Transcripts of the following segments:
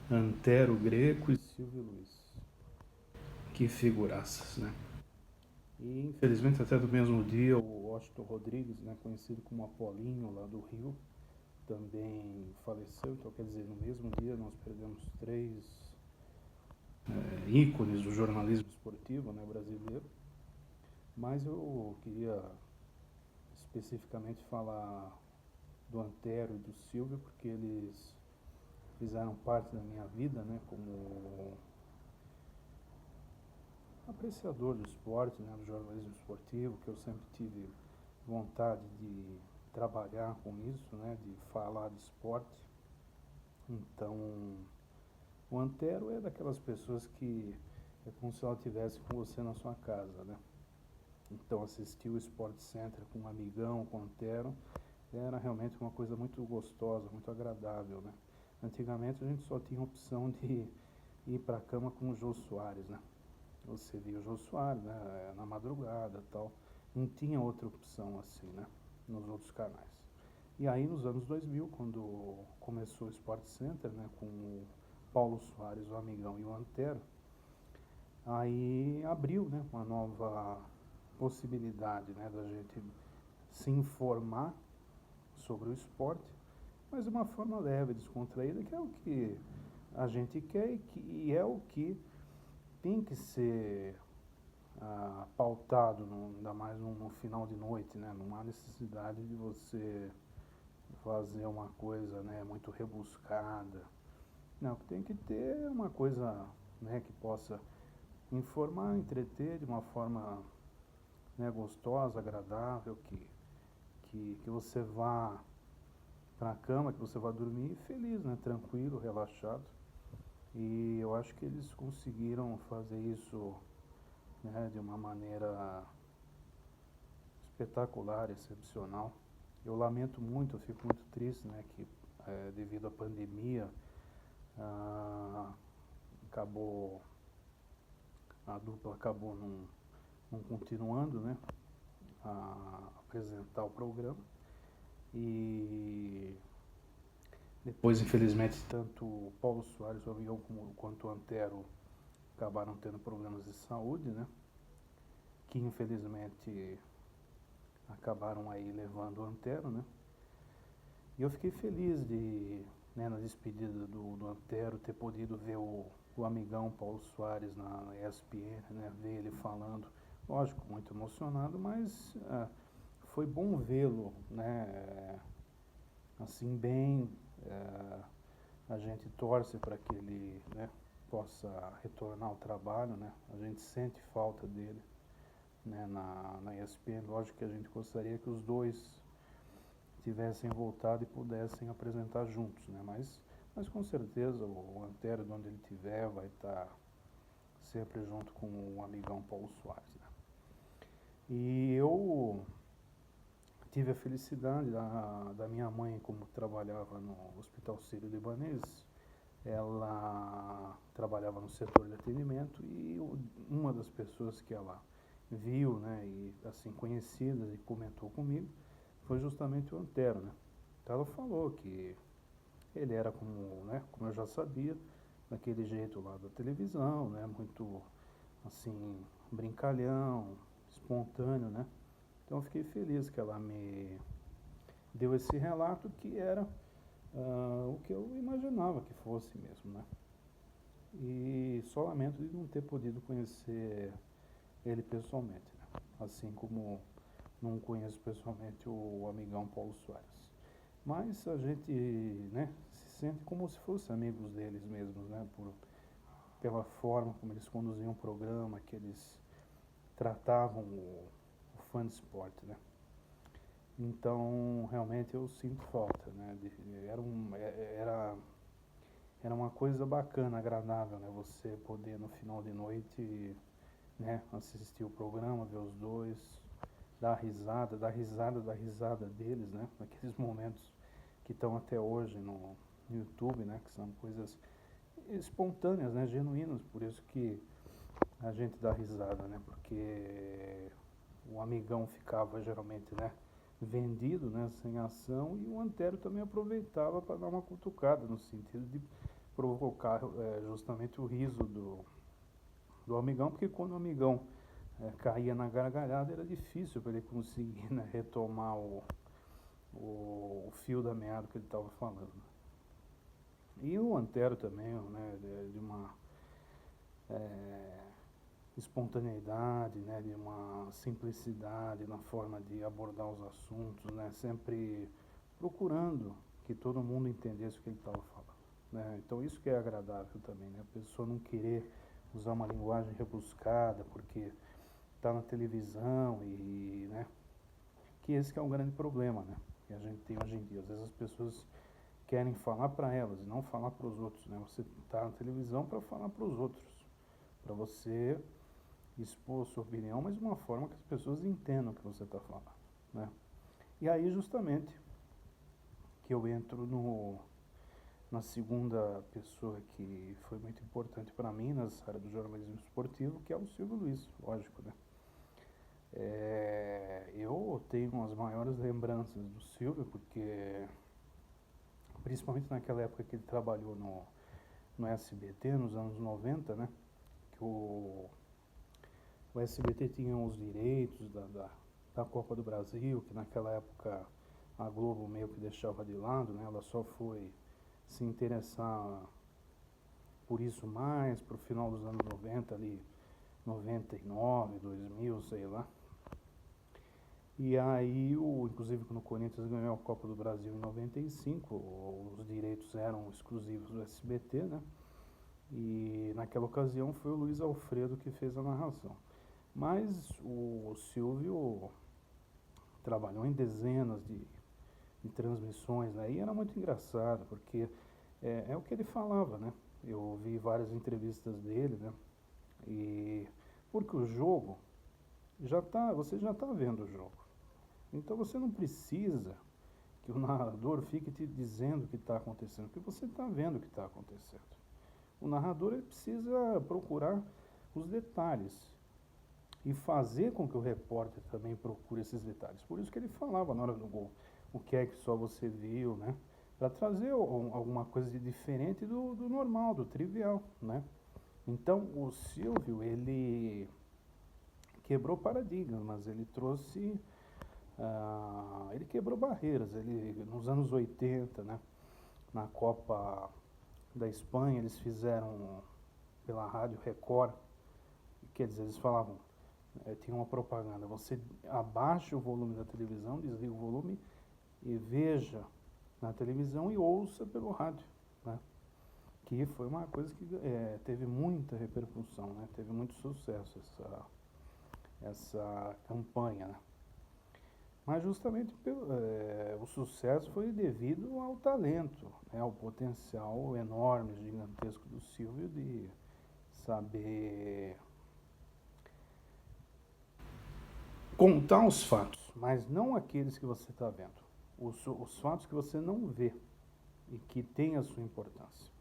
Antero Greco e Silvio Luiz. Que figuraças, né? E infelizmente até do mesmo dia o Washington Rodrigues, né, conhecido como Apolinho lá do Rio, também faleceu. Então quer dizer, no mesmo dia nós perdemos três ícones do jornalismo esportivo, né, brasileiro. Mas eu queria especificamente falar do Antero e do Silvio porque eles fizeram parte da minha vida, né, como apreciador do esporte, né, do jornalismo esportivo, que eu sempre tive vontade de trabalhar com isso, né, de falar de esporte. Então, o Antero é daquelas pessoas que é como se ela estivesse com você na sua casa, né? Então, assistir o Sport Center com um amigão, com o Antero, era realmente uma coisa muito gostosa, muito agradável, né? Antigamente a gente só tinha a opção de ir para a cama com o Jô Soares, né? Você via o Jô Soares, né, na madrugada e tal. Não tinha outra opção assim, né, nos outros canais. E aí nos anos 2000, quando começou o Sport Center, né, com o Paulo Soares, o Amigão e o Antero, aí abriu, né, uma nova possibilidade, né, da gente se informar sobre o esporte, mas de uma forma leve, descontraída, que é o que a gente quer e é o que tem que ser pautado, ainda mais no final de noite, né? Não há necessidade de você fazer uma coisa, né, muito rebuscada. Não, tem que ter uma coisa, né, que possa informar, entreter de uma forma, né, gostosa, agradável, que você vá para a cama, que você vá dormir feliz, né, tranquilo, relaxado. E eu acho que eles conseguiram fazer isso, né, de uma maneira espetacular, excepcional. Eu lamento muito, eu fico muito triste, né, que devido à pandemia ah, acabou a dupla acabou não continuando, né, a apresentar o programa e depois infelizmente tanto o Paulo Soares, o Avião, quanto o Antero acabaram tendo problemas de saúde, né, que infelizmente acabaram aí levando o Antero, né. E eu fiquei feliz de, né, na despedida do Antero, ter podido ver o amigão Paulo Soares na ESPN, né, ver ele falando, lógico, muito emocionado, mas foi bom vê-lo, né, assim, bem. É, a gente torce para que ele, né, possa retornar ao trabalho, né, a gente sente falta dele, né, na ESPN. Lógico que a gente gostaria que os dois tivessem voltado e pudessem apresentar juntos, né? Mas com certeza o Antero, de onde ele estiver, vai estar sempre junto com o amigão Paulo Soares, né? E eu tive a felicidade da minha mãe, como trabalhava no Hospital Sírio-Libanês, ela trabalhava no setor de atendimento e uma das pessoas que ela viu, né, e assim conhecidas e comentou comigo, foi justamente o Antero, né? Então ela falou que ele era como, né, como eu já sabia, daquele jeito lá da televisão, né, muito assim, brincalhão, espontâneo, né? Então eu fiquei feliz que ela me deu esse relato que era o que eu imaginava que fosse mesmo, né? E só lamento de não ter podido conhecer ele pessoalmente, né? Assim como não conheço pessoalmente o amigão Paulo Soares. Mas a gente, né, se sente como se fossem amigos deles mesmos, né? Pela forma como eles conduziam o programa, que eles tratavam o fã de esporte, né? Então, realmente eu sinto falta, né? Era uma coisa bacana, agradável, né? Você poder no final de noite, né, assistir o programa, ver os dois, dar risada deles, né? Naqueles momentos que estão até hoje no YouTube, né? Que são coisas espontâneas, né? Genuínas, por isso que a gente dá risada, né? Porque o amigão ficava geralmente, né, vendido, né, sem ação, e o Antero também aproveitava para dar uma cutucada no sentido de provocar justamente o riso do amigão, porque quando o amigão caía na gargalhada era difícil para ele conseguir, né, retomar o fio da meada que ele estava falando. E o Antero também, né, de uma espontaneidade, né, de uma simplicidade na forma de abordar os assuntos, né, sempre procurando que todo mundo entendesse o que ele estava falando, né. Então isso que é agradável também, né, a pessoa não querer usar uma linguagem rebuscada porque está na televisão e, né, que esse que é um grande problema, né, que a gente tem hoje em dia. Às vezes as pessoas querem falar para elas e não falar para os outros, né. Você está na televisão para falar para os outros, para você expor sua opinião, mas de uma forma que as pessoas entendam o que você está falando, né. E aí justamente que eu entro na segunda pessoa que foi muito importante para mim nessa área do jornalismo esportivo, que é o Silvio Luiz, lógico, né. Eu tenho as maiores lembranças do Silvio, porque principalmente naquela época que ele trabalhou no SBT, nos anos 90, né, que o SBT tinha os direitos da Copa do Brasil, que naquela época a Globo meio que deixava de lado, né, ela só foi se interessar por isso mais pro final dos anos 90 ali, 99, 2000, sei lá. E aí, inclusive quando o Corinthians ganhou a Copa do Brasil em 95, os direitos eram exclusivos do SBT, né? E naquela ocasião foi o Luiz Alfredo que fez a narração. Mas o Silvio trabalhou em dezenas de transmissões, né? E era muito engraçado, porque é o que ele falava, né? Eu ouvi várias entrevistas dele, né? E porque o jogo você já está vendo o jogo. Então você não precisa que o narrador fique te dizendo o que está acontecendo, porque você está vendo o que está acontecendo. O narrador ele precisa procurar os detalhes e fazer com que o repórter também procure esses detalhes. Por isso que ele falava na hora do gol, o que é que só você viu, né? Para trazer alguma coisa de diferente do normal, do trivial, né? Então o Silvio, ele quebrou paradigmas, mas ele trouxe ele quebrou barreiras. Ele, nos anos 80, né, na Copa da Espanha, eles fizeram pela Rádio Record, quer dizer, eles falavam, tinha uma propaganda, você abaixa o volume da televisão, desliga o volume e veja na televisão e ouça pelo rádio, né? Que foi uma coisa que teve muita repercussão, né? Teve muito sucesso essa campanha, né? Mas justamente o sucesso foi devido ao talento, né, ao potencial enorme, gigantesco do Silvio de saber contar os fatos, mas não aqueles que você está vendo. Os fatos que você não vê e que têm a sua importância.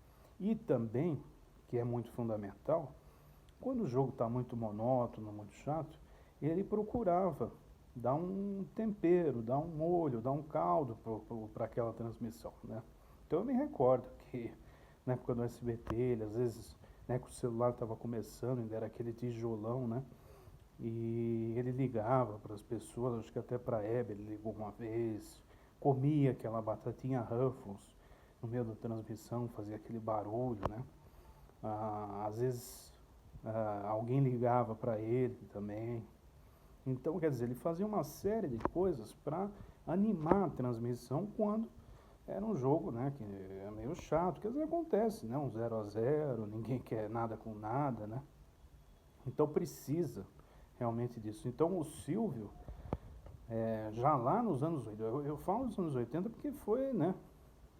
E também, que é muito fundamental, quando o jogo está muito monótono, muito chato, ele procurava dar um tempero, dar um molho, dar um caldo para aquela transmissão, né? Então eu me recordo que na época do SBT, ele, às vezes, né, que o celular estava começando, ainda era aquele tijolão, né? E ele ligava para as pessoas, acho que até para a Hebe ele ligou uma vez, comia aquela batatinha Ruffles no meio da transmissão, fazia aquele barulho, né? Às vezes alguém ligava para ele também. Então, quer dizer, ele fazia uma série de coisas para animar a transmissão quando era um jogo, né, que é meio chato, que às vezes acontece, né, um 0-0, ninguém quer nada com nada, né? Então precisa realmente disso. Então o Silvio, já lá nos anos 80, eu falo dos anos 80 porque foi, né,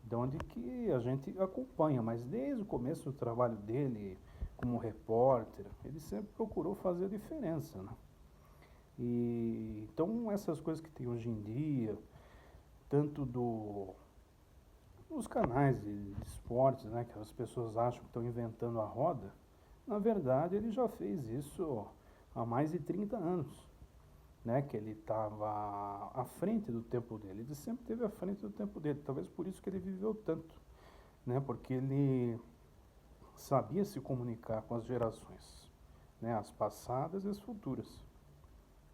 de onde que a gente acompanha, mas desde o começo do trabalho dele como repórter, ele sempre procurou fazer a diferença, né? E então essas coisas que tem hoje em dia, tanto dos canais de esportes, né, que as pessoas acham que estão inventando a roda, na verdade ele já fez isso há mais de 30 anos, né, que ele estava à frente do tempo dele, ele sempre esteve à frente do tempo dele, talvez por isso que ele viveu tanto, né, porque ele sabia se comunicar com as gerações, né, as passadas e as futuras.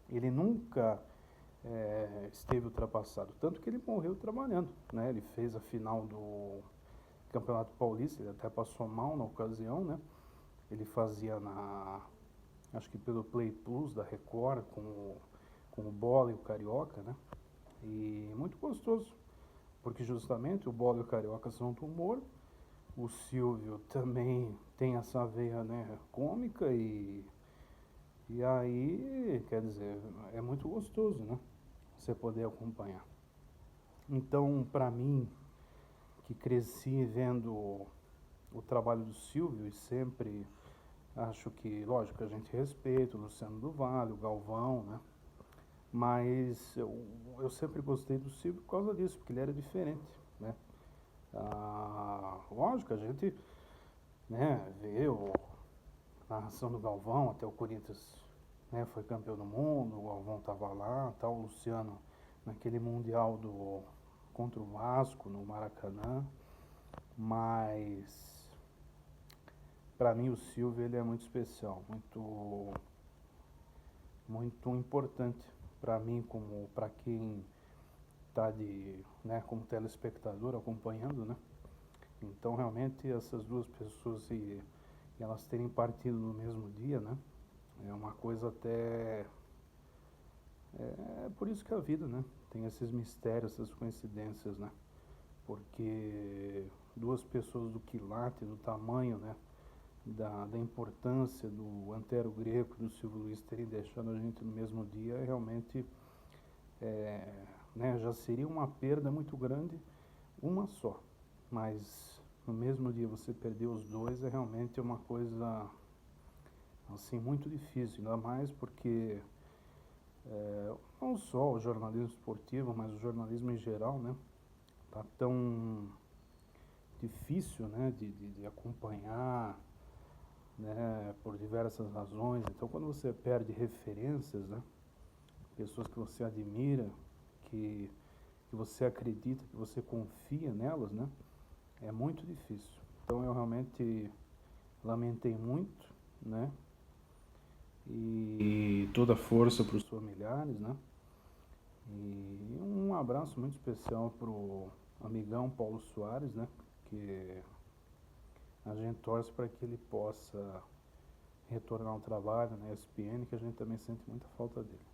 Ele nunca esteve ultrapassado, tanto que ele morreu trabalhando, né? Ele fez a final do Campeonato Paulista, ele até passou mal na ocasião, né? Ele fazia acho que pelo Play Plus da Record, com o Bola e o Carioca, né? E muito gostoso, porque justamente o Bola e o Carioca são do humor, o Silvio também tem essa veia, né, cômica e aí, quer dizer, é muito gostoso, né? Você poder acompanhar. Então, para mim, que cresci vendo o trabalho do Silvio e sempre acho que, lógico, a gente respeita o Luciano do Vale, o Galvão, né? Mas eu sempre gostei do Silvio por causa disso, porque ele era diferente, né? Lógico, a gente, né, vê a narração do Galvão, até o Corinthians, né, foi campeão do mundo, o Galvão estava lá, tal, o Luciano naquele Mundial contra o Vasco, no Maracanã, mas para mim o Silvio ele é muito especial, muito importante para mim, como para quem está né, como telespectador acompanhando, né? Então realmente essas duas pessoas e elas terem partido no mesmo dia, né? É uma coisa até por isso que a vida, né? Tem esses mistérios, essas coincidências, né? Porque duas pessoas do quilate, do tamanho, né? Da importância do Antero Greco e do Silvio Luiz terem deixado a gente no mesmo dia, realmente né, já seria uma perda muito grande, uma só. Mas no mesmo dia você perder os dois é realmente uma coisa assim muito difícil, ainda mais porque não só o jornalismo esportivo, mas o jornalismo em geral, né, tá tão difícil, né, de acompanhar, né, por diversas razões. Então, quando você perde referências, né, pessoas que você admira, que, que você acredita, que você confia nelas, né, é muito difícil. Então, eu realmente lamentei muito, né, e toda a força para os familiares, né, e um abraço muito especial pro amigão Paulo Soares, né, que a gente torce para que ele possa retornar ao trabalho na ESPN, que a gente também sente muita falta dele.